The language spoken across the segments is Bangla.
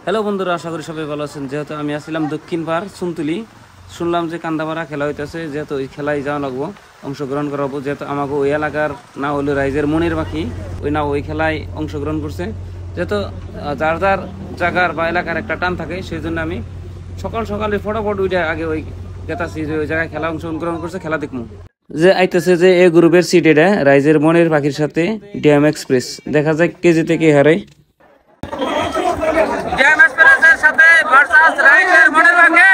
হ্যালো বন্ধুরা, আশা করি সবাই ভালো আছেন। যেহেতু আমি আসছিলাম দক্ষিণ পাড় সুনতুলি, শুনলাম যে কান্দাপাড়া খেলা হইতেছে, যেহেতু ওই খেলায় যাওয়া লাগবো, অংশগ্রহণ করাবো। যেহেতু আমাকে ওই এলাকার না হলো রাইজের মনের পাখি ওই খেলায় অংশগ্রহণ করছে। যেহেতু যার যার জায়গার বা এলাকার একটা টান থাকে, সেই জন্য আমি সকাল সকালে ফটাফট উঠে আগে ওই গেতাছি যে ওই জায়গায় খেলা অংশগ্রহণ করছে, খেলা দেখবো। যে আইতেছে যে এ গ্রুপের সিট, এটা রাইজের মনের পাখির সাথে ডিএম এক্সপ্রেস। দেখা যায় কেজি থেকে হারে সাথে ভার্সাস রাইজের মনের পাখি।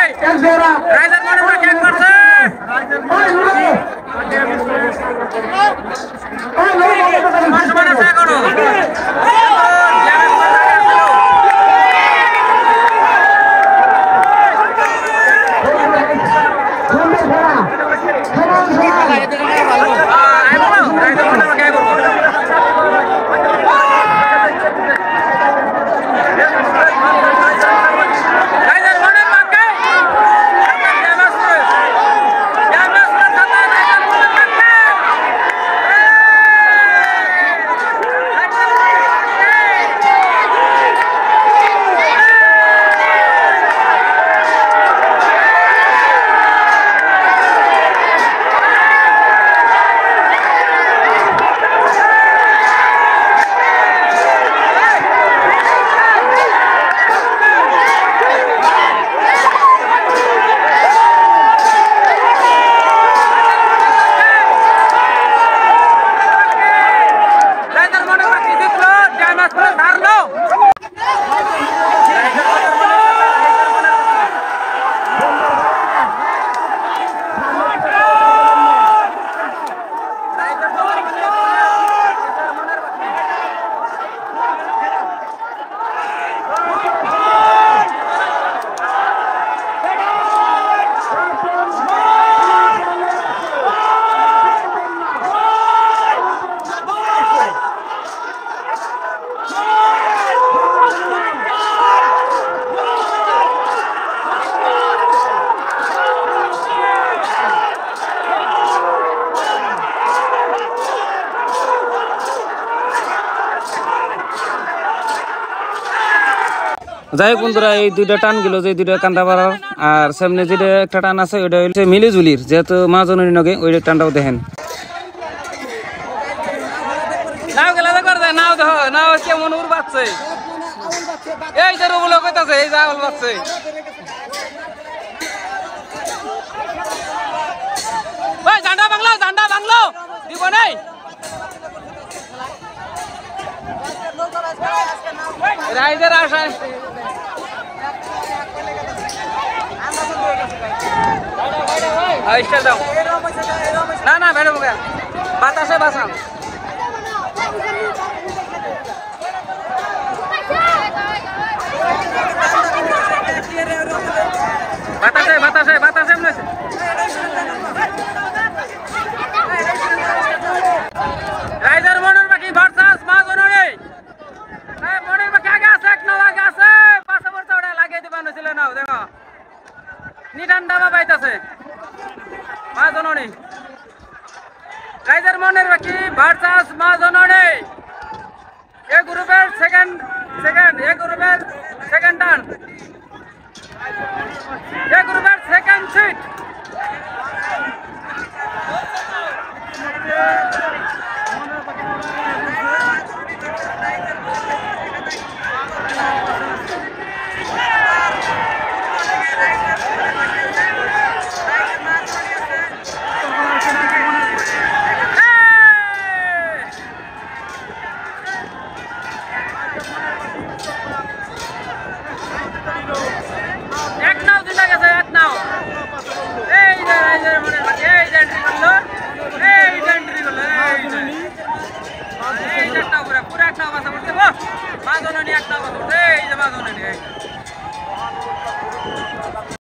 রাইজের মনের পাখি এক করছে, যাই হোক বন্ধুরা, এই দুইটা টান গেল, যে দুইটা কান্দাপাড়ার আর সামনে যেটা একটা টান আছে ওইটা হচ্ছে মিলিজুলির, যেহেতু মা জননীর নগে ওই টানটাও দেখেন। নাও খেলা করে যায়, নাও দেখো, নাও কেমন উড় বাচ্ছে, এই যে রুবুলো কইতাছে, এই যা উড় বাচ্ছে। ভাই ঝান্ডা বাংলো দিব নাই, রাইজের আশায় না না বেড়ে মুখে বাতাসে বাসান। বাতাসে বাতাসে বাতাসে রাইজের মনের পাখি ভার্সাস মা জননী। মনের পাখি আগে আছে, এক নাও আগে আছে, পাশে পড়তে ওটা লাগিয়ে দিবা ছিল। নাও দেখো নিটান দাবা পাইতেছে মা জননী। রাইজের মনের পাখি ভার্সাস মা জননী। এ গ্রুপের সেকেন্ড এ গ্রুপের সেকেন্ড টান, এ গ্রুপের সেকেন্ড সিট। এক নাও দিলা গেছে, এক নাও। এই যে রাইজের মনের পাখি, এই যে এন্ট্রি করলো, এই যে এন্ট্রি করলো, এই যে একটা পুরো একটা বাসা করতে মা জননী, একটা বাসা করতে, এই যে মা জননী।